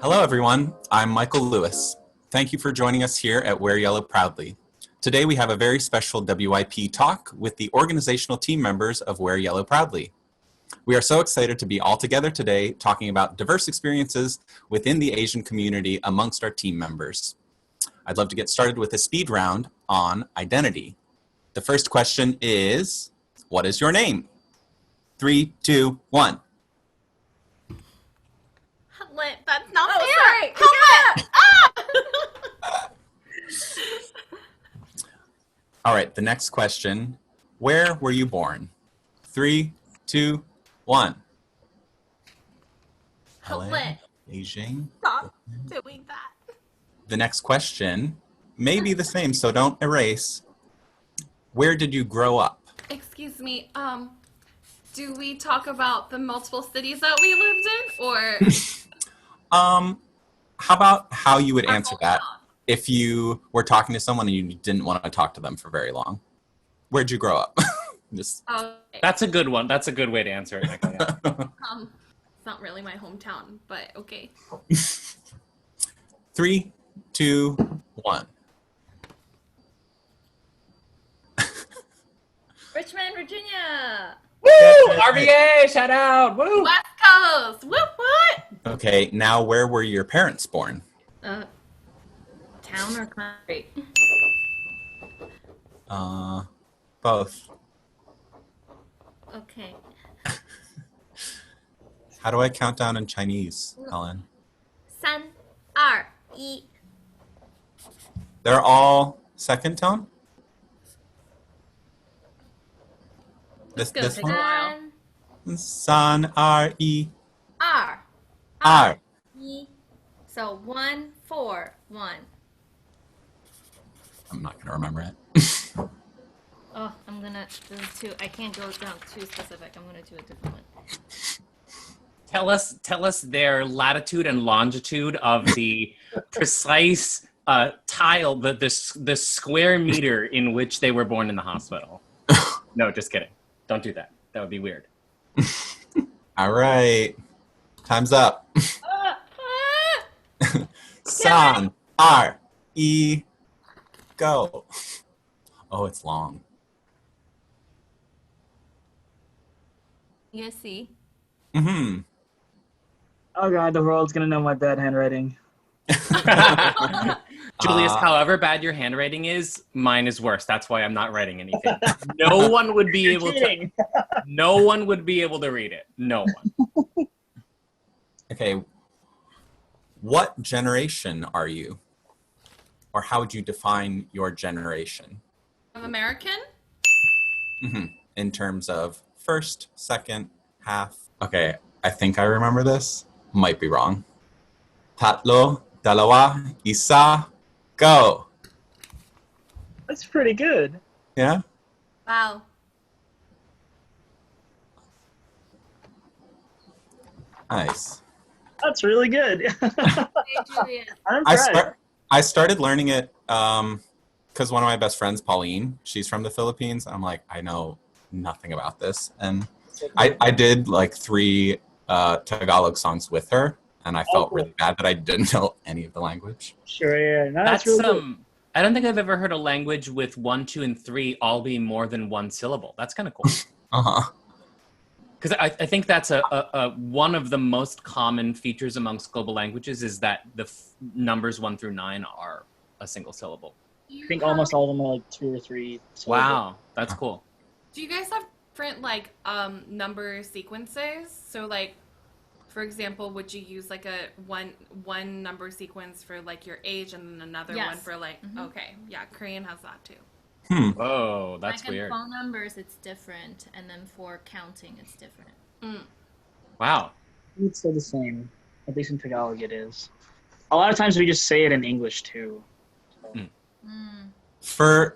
Hello, everyone. I'm Michael Lewis. Thank you for joining us here at Wear Yellow Proudly. Today, we have a very special WYP talk with the organizational team members of Wear Yellow Proudly. We are so excited to be all together today talking about diverse experiences within the Asian community amongst our team members. I'd love to get started with a speed round on identity. The first question is, what is your name? 3, 2, 1. That's not fair. Sorry. All right, the next question. Where were you born? 3, 2, 1. LA, Beijing. Stop doing that. The next question may be the same, so don't erase. Where did you grow up? Excuse me, do we talk about the multiple cities that we lived in, or? How about how you would answer that hometown. if you were talking to someone and you didn't want to talk to them for very long? Where'd you grow up? Just... Okay. That's a good one. That's a good way to answer it, Michael. Yeah. It's not really my hometown, but okay. 3, 2, 1. Richmond, Virginia. Woo! RVA, shout out! Woo! West Coast. What? Okay, now where were your parents born? Town or country? Both. Okay. How do I count down in Chinese, Ellen? 3, 2, 1. They're all second tone? It's gonna take a one? while. San, R, E, 2, R. 1. So 1, 4, 1. I'm not gonna remember it. Oh, I'm gonna do 2. I can't go down too specific. I'm gonna do a different one. Tell us their latitude and longitude of the precise tile, the square meter in which they were born in the hospital. No, just kidding. Don't do that. That would be weird. All right. Time's up. San, R, E, go. Oh, it's long. You guys see? Mm-hmm. Oh god, the world's gonna know my bad handwriting. Julius, however bad your handwriting is, mine is worse. That's why I'm not writing anything. No one would be able to. No one would be able to read it. No one. Okay. What generation are you? Or how would you define your generation? Of American? Mm-hmm. In terms of first, second, half. Okay, I think I remember this. Might be wrong. Tatlo, dalawa, isa, go. That's pretty good. Yeah? Wow. Nice. That's really good. Hey, Julius. I'm impressed. I started learning it because one of my best friends, Pauline, she's from the Philippines. I'm like, I know nothing about this. And I did like 3 Tagalog songs with her, and I felt really bad that I didn't know any of the language. Sure, yeah. No, That's really good. I don't think I've ever heard a language with 1, 2, and 3 all be more than one syllable. That's kind of cool. Uh-huh. Because I think that's a one of the most common features amongst global languages is that the numbers 1 through 9 are a single syllable. I think almost all of them are like 2 or 3. Wow, that's cool. Do you guys have different number sequences? So like, for example, would you use like a one number sequence for like your age and then another Yes. one for like okay, yeah, Korean has that too. Whoa, that's Like in weird. phone numbers, it's different, and then for counting, it's different. Wow. It's still the same. At least in Tagalog it is. A lot of times we just say it in English too. So. For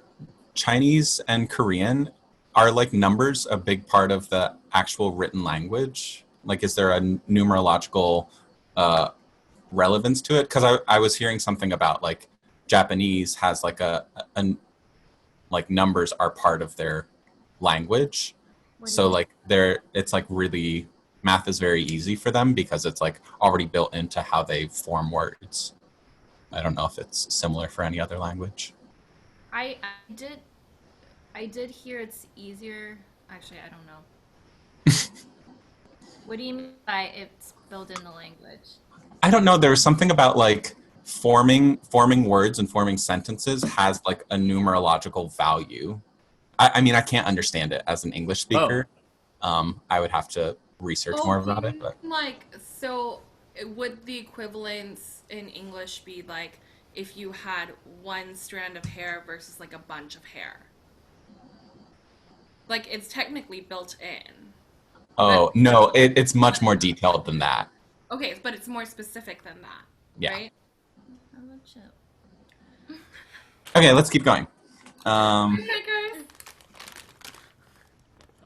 Chinese and Korean, are like numbers a big part of the actual written language? Like, is there a numerological relevance to it? Because I was hearing something about like Japanese has like like numbers are part of their language. So like it's like really math is very easy for them because it's like already built into how they form words. I don't know if it's similar for any other language. I did hear it's easier. Actually, I don't know. What do you mean by it's built in the language? I don't know. There's something about like forming words and forming sentences has like a numerological value. I mean, I can't understand it as an English speaker. I would have to research more Oh, about you it. But mean, like, so would the equivalence in English be like if you had one strand of hair versus like a bunch of hair? Like, it's technically built in. oh no, it's much more detailed than that. Okay, but it's more specific than that, Yeah. right? How about you? Okay, let's keep going. Okay, guys.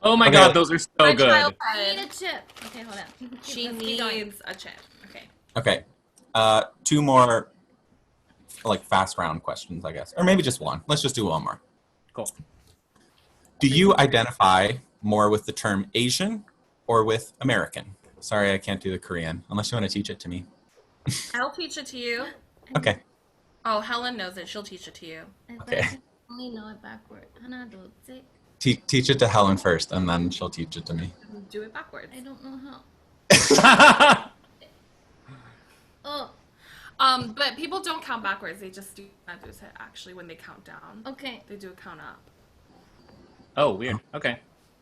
Oh my Okay. god, those are so My good. child I said need a chip. Okay, hold on. she Let's keep going. needs a chip. Okay. Okay. Two more like fast round questions, I guess. Or maybe just one. Let's just do one more. Cool. Do you identify more with the term Asian or with American? Sorry, I can't do the Korean unless you want to teach it to me. I'll teach it to you. Okay. Oh, Helen knows it. She'll teach it to you. Okay. I only know it backward. 하나, 둘, 셋. Teach it to Helen first, and then she'll teach it to me. Do it backwards. I don't know how. Oh, But people don't count backwards. They just do it actually when they count down. okay. They do a count up. Oh, weird. Okay.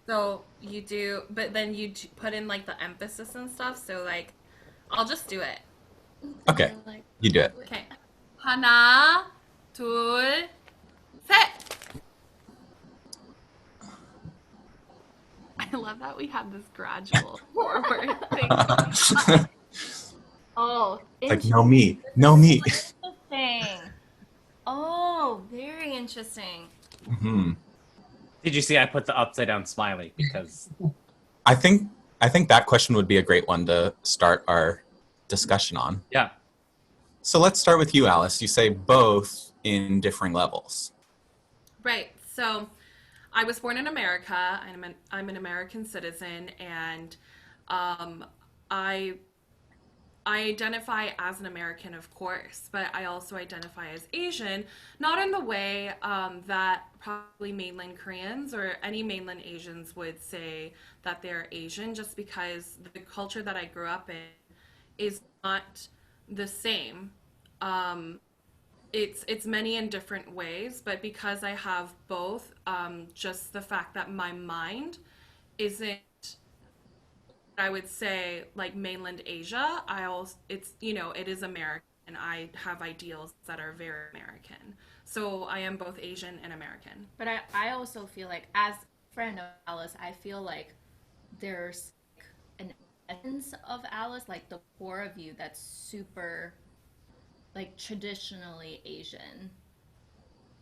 So you do, but then you put in like the emphasis and stuff. So like, I'll just do it. Okay, Like, you do it. Okay. 하나, 둘, 셋. I love that we have this gradual forward thing. oh, Like, no me, no me. interesting. Oh, very interesting. Hmm. Did you see I put the upside down smiley because I think that question would be a great one to start our discussion on. yeah. So let's start with you, Alice. You say both in differing levels. Right. So I was born in America. I'm an American citizen, and I identify as an American, of course, but I also identify as Asian, not in the way that probably mainland Koreans or any mainland Asians would say that they're Asian, just because the culture that I grew up in is not the same. It's many in different ways, but because I have both, just the fact that my mind isn't, I would say, like mainland Asia, it is American, and I have ideals that are very American. So I am both Asian and American. But I also feel like, as a friend of Alice, I feel like there's like an essence of Alice, like the core of you that's super, like traditionally Asian.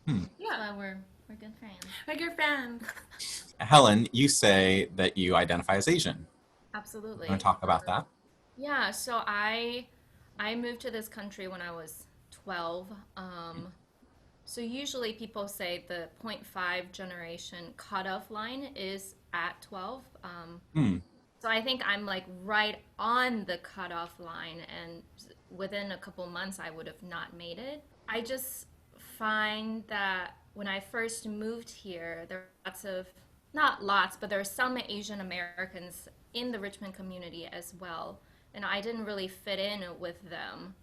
Hmm. Yeah, That's why we're good friends. like your friend. Helen, you say that you identify as Asian. Absolutely. Want to talk about that? Yeah, so I moved to this country when I was 12. So usually people say the .5 generation cutoff line is at 12. Hmm. So I think I'm like right on the cutoff line, and within a couple months I would have not made it. I just find that when I first moved here, there were lots of, not lots, but there are some Asian Americans in the Richmond community as well, and I didn't really fit in with them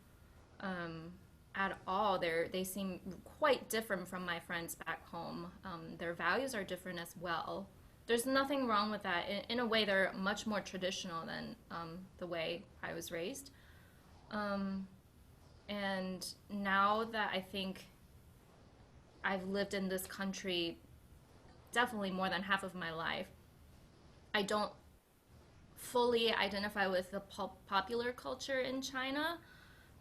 at all. They seem quite different from my friends back home. Their values are different as well. There's nothing wrong with that. In a way, they're much more traditional than the way I was raised. And now that I think I've lived in this country definitely more than half of my life, I don't fully identify with the popular culture in China.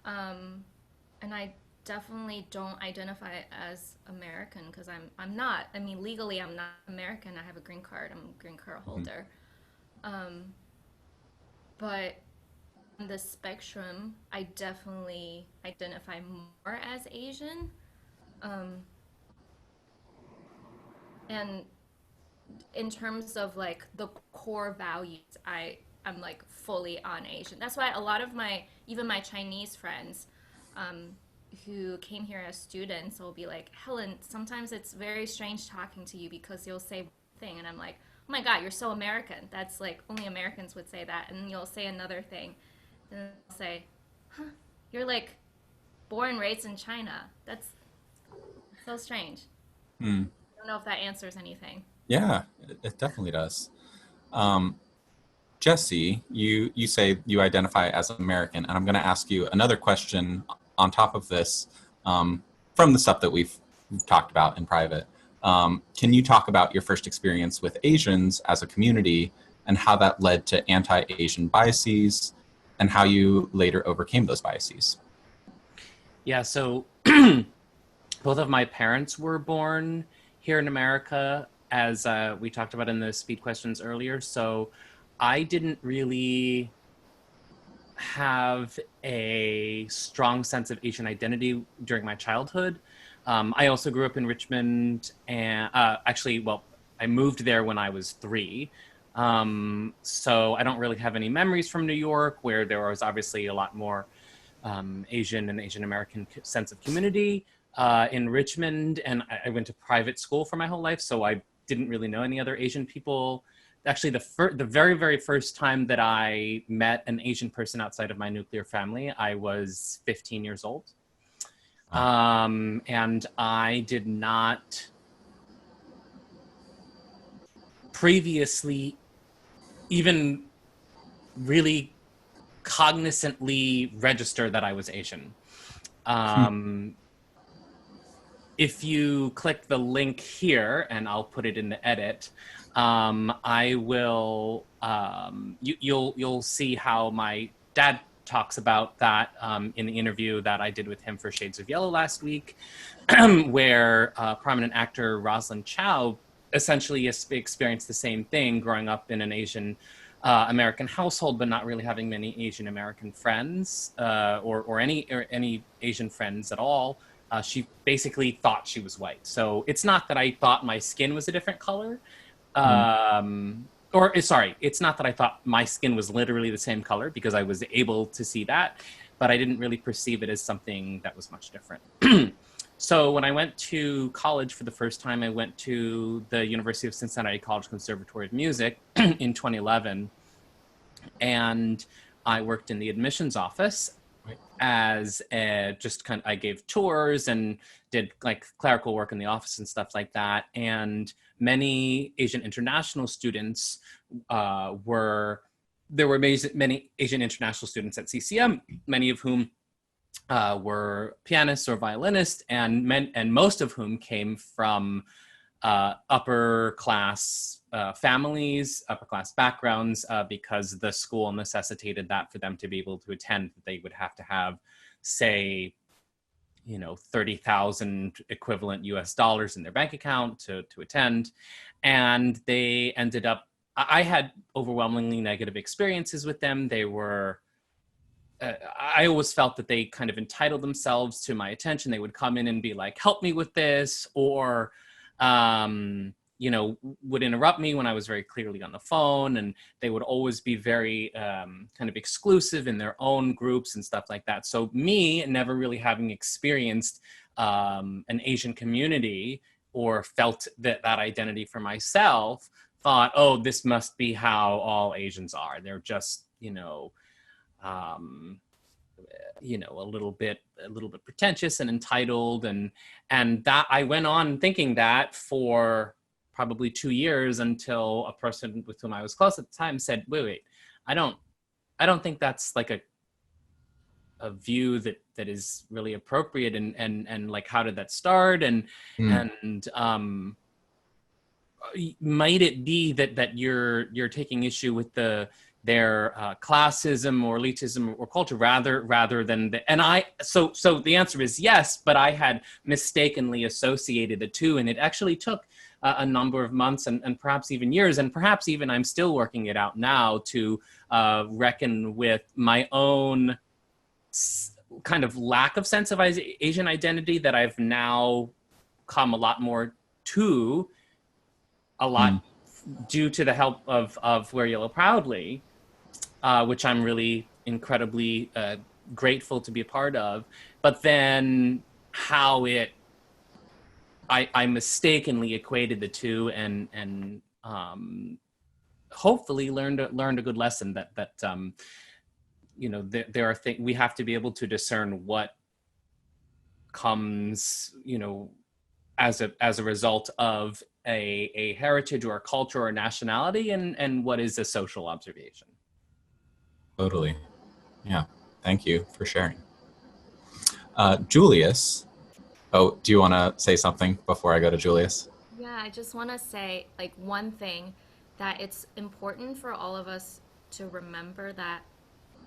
And I definitely don't identify as American because I'm not. I mean, legally I'm not American. I have a green card. I'm a green card holder. But on the spectrum, I definitely identify more as Asian. And in terms of like the core values, I I'm like fully on Asian. That's why a lot of even my Chinese friends who came here as students will be like, Helen, sometimes it's very strange talking to you because you'll say one thing and I'm like, oh my God, you're so American. That's like, only Americans would say that. And you'll say another thing. And I'll say, huh, you're like born and raised in China. That's so strange. Hmm. I don't know if that answers anything. Yeah, it definitely does. Jesse, you say you identify as American, and I'm going to ask you another question on top of this from the stuff that we've talked about in private. Can you talk about your first experience with Asians as a community and how that led to anti-Asian biases and how you later overcame those biases? Yeah, so both of my parents were born here in America, as we talked about in the speed questions earlier. So I didn't really have a strong sense of Asian identity during my childhood. I also grew up in Richmond, and actually, well, I moved there when I was 3. So I don't really have any memories from New York, where there was obviously a lot more Asian and Asian American sense of community. In Richmond, and I went to private school for my whole life, so I didn't really know any other Asian people. Actually, the very, very first time that I met an Asian person outside of my nuclear family, I was 15 years old. And I did not previously even really cognizantly register that I was Asian. If you click the link here, and I'll put it in the edit, I will, you'll see how my dad talks about that in the interview that I did with him for Shades of Yellow last week, where prominent actor Rosalind Chow essentially experienced the same thing growing up in an Asian American household, but not really having many Asian American friends or any Asian friends at all. She basically thought she was white. So it's not that I thought my skin was a different color. Sorry, it's not that I thought my skin was literally the same color, because I was able to see that, but I didn't really perceive it as something that was much different. So when I went to college for the first time, I went to the University of Cincinnati College Conservatory of Music in 2011. And I worked in the admissions office as I gave tours and did like clerical work in the office and stuff like that. And many Asian international students there were many Asian international students at CCM, many of whom were pianists or violinists, and most of whom came from upper class families, upper class backgrounds, because the school necessitated that for them to be able to attend. They would have to have, say, 30,000 equivalent US dollars in their bank account to attend. And they ended up, I had overwhelmingly negative experiences with them. They were, I always felt that they kind of entitled themselves to my attention. They would come in and be like, help me with this, or would interrupt me when I was very clearly on the phone, and they would always be very kind of exclusive in their own groups and stuff like that. So me, never really having experienced an Asian community or felt that identity for myself, thought, oh, this must be how all Asians are. They're just, a little bit pretentious and entitled, and that I went on thinking that for probably 2 years, until a person with whom I was close at the time said, wait, I don't think that's like a view that is really appropriate, and like, how did that start? And might it be that you're taking issue with their classism or elitism or culture rather than so the answer is yes, but I had mistakenly associated the two, and it actually took a number of months and perhaps even years, and perhaps even I'm still working it out now, to reckon with my own kind of lack of sense of Asian identity that I've now come a lot more to, due to the help of Wear Yellow Proudly. which I'm really incredibly grateful to be a part of. But then how I mistakenly equated the two, and hopefully learned a good lesson that there are things we have to be able to discern what comes, as a result of a heritage or a culture or nationality, and what is a social observation. Totally. Yeah. Thank you for sharing. Julius. Oh, do you want to say something before I go to Julius? Yeah, I just want to say, like, one thing, that it's important for all of us to remember that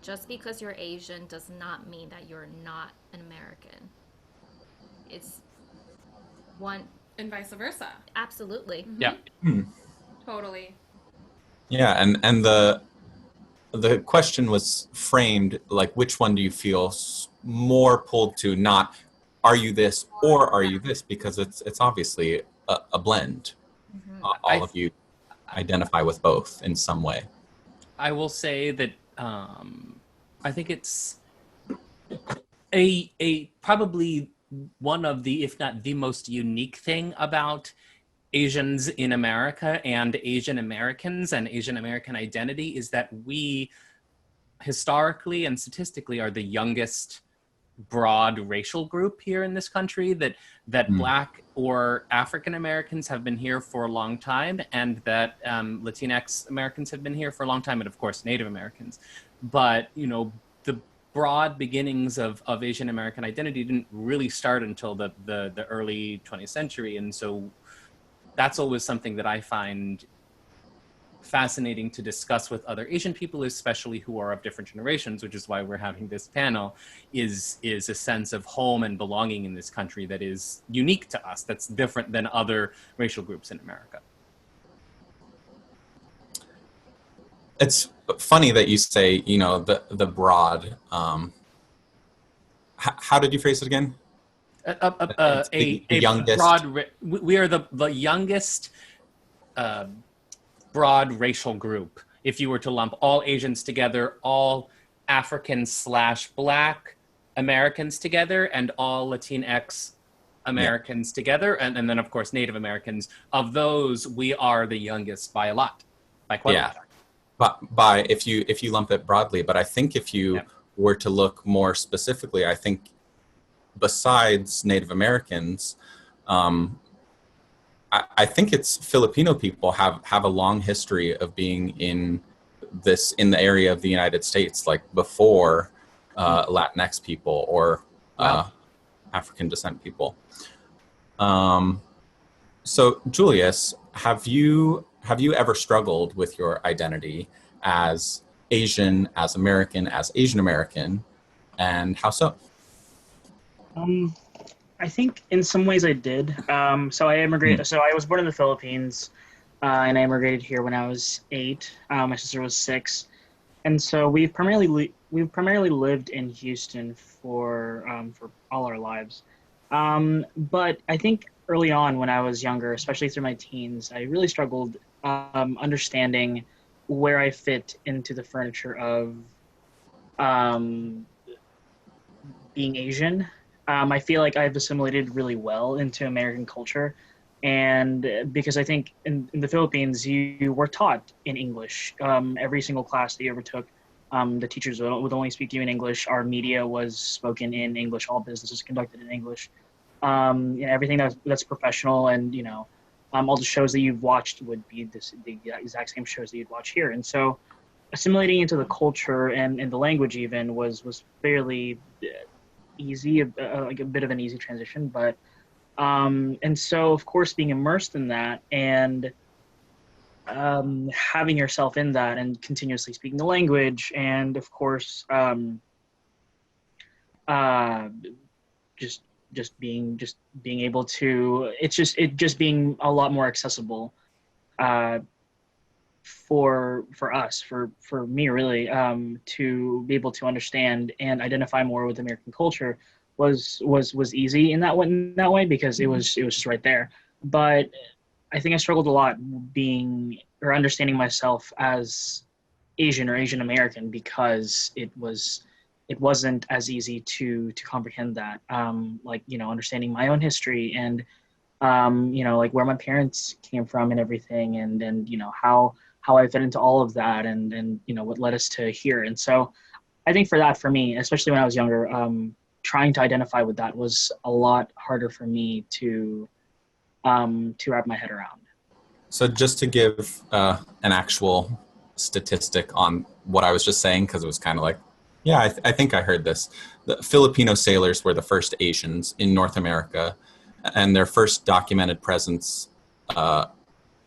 just because you're Asian does not mean that you're not an American. It's one, And vice versa. absolutely. Yeah. Totally. Yeah, and the question was framed like, which one do you feel more pulled to? Not, are you this or are you this? Because it's obviously a blend. All of you identify with both in some way. I will say that I think it's a probably one of the, if not the most unique thing about Asians in America and Asian Americans and Asian American identity is that we historically and statistically are the youngest broad racial group here in this country, that Black or African Americans have been here for a long time, and that Latinx Americans have been here for a long time, and of course Native Americans. But the broad beginnings of Asian American identity didn't really start until the early 20th century, and so that's always something that I find fascinating to discuss with other Asian people, especially who are of different generations, which is why we're having this panel, is a sense of home and belonging in this country that is unique to us, that's different than other racial groups in America. It's funny that you say, the broad, how did you phrase it again? The youngest. We are the youngest broad racial group. If you were to lump all Asians together, all African/Black Americans together, and all Latinx Americans together, and then of course Native Americans, of those we are the youngest by a lot, by quite a lot. But if you lump it broadly, but I think if you were to look more specifically, I think besides Native Americans, I think it's Filipino people have a long history of being in the area of the United States, like before Latinx people or African descent people. So Julius, have you ever struggled with your identity as Asian, as American, as Asian American, and how so? I think in some ways I did. So I immigrated. So I was born in the Philippines, and I immigrated here when I was 8. My sister was 6, and so we've primarily lived in Houston for all our lives. But I think early on when I was younger, especially through my teens, I really struggled understanding where I fit into the furniture of being Asian. I feel like I've assimilated really well into American culture, and because I think in the Philippines you were taught in English. Every single class that you ever took, the teachers would only speak to you in English. Our media was spoken in English. All business is conducted in English. Everything that's professional, and all the shows that you've watched would be the exact same shows that you'd watch here. And so assimilating into the culture and the language even was fairly easy, like a bit of an easy transition. But and so of course being immersed in that and having yourself in that and continuously speaking the language, and of course just being able to, it just being a lot more accessible for us, for me really, to be able to understand and identify more with American culture was easy in that way because it was just right there. But I think I struggled a lot understanding myself as Asian or Asian American because it wasn't as easy to comprehend that. Like, you know, understanding my own history and you know, like where my parents came from and everything, and you know how I fit into all of that, and you know what led us to here. And so I think for me, especially when I was younger, trying to identify with that was a lot harder for me to wrap my head around. So just to give an actual statistic on what I was just saying, because it was kind of like, yeah, I think I heard this. The Filipino sailors were the first Asians in North America, and their first documented presence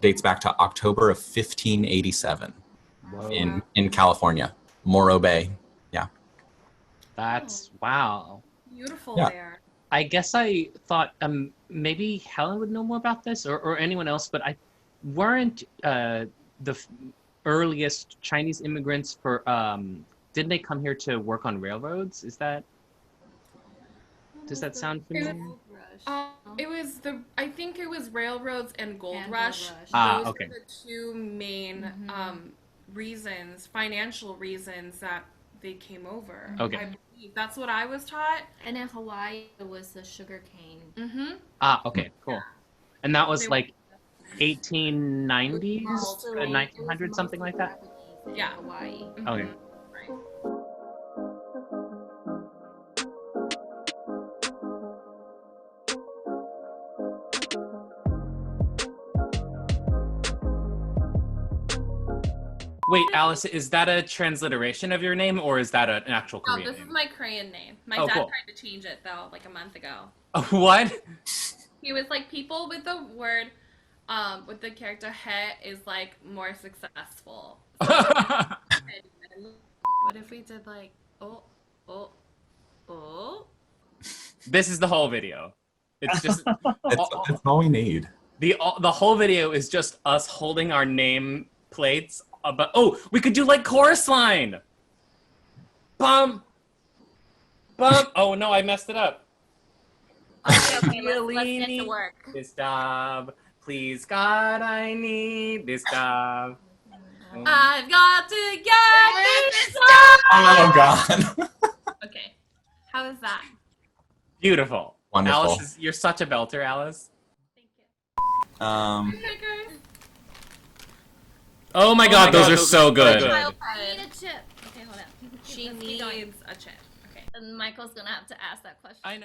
dates back to October of 1587 in California, Morro Bay. Yeah. That's wow. Beautiful Yeah. there. I guess I thought maybe Helen would know more about this, or anyone else, but I weren't earliest Chinese immigrants for didn't they come here to work on railroads? Does that sound familiar? It was I think it was railroads and gold And rush. gold rush. Ah, Those okay. were the two main reasons, financial reasons that they came over. Okay. I believe that's what I was taught. And in Hawaii, it was the sugar cane. Mm-hmm. Ah, okay, cool. And that was They- like 1890s, Mostly- 1900s, something like that. Japanese in Yeah. Hawaii. Okay. Wait, Alice, is that a transliteration of your name, or is that an actual No, Korean this is name? my Korean name. My Oh, dad cool. tried to change it though, like a month ago. What? He was like, people with the word, with the character he is like more successful. What if we did like, oh. This is the whole video. It's just That's all we need. the whole video is just us holding our name plates. But we could do like chorus line. Bum, bum. Oh no, I messed it up. Okay, let's get to work. This job, please God, I need this job. I've got to get this Oh God. Okay, how is that? Beautiful. Wonderful. Alice, you're such a belter, Alice. Thank you. Okay, Pickers. Oh my God, those are so good. I need a chip. Okay, hold on. She Let's keep going. needs a chip. Okay. And Michael's gonna have to ask that question. I know.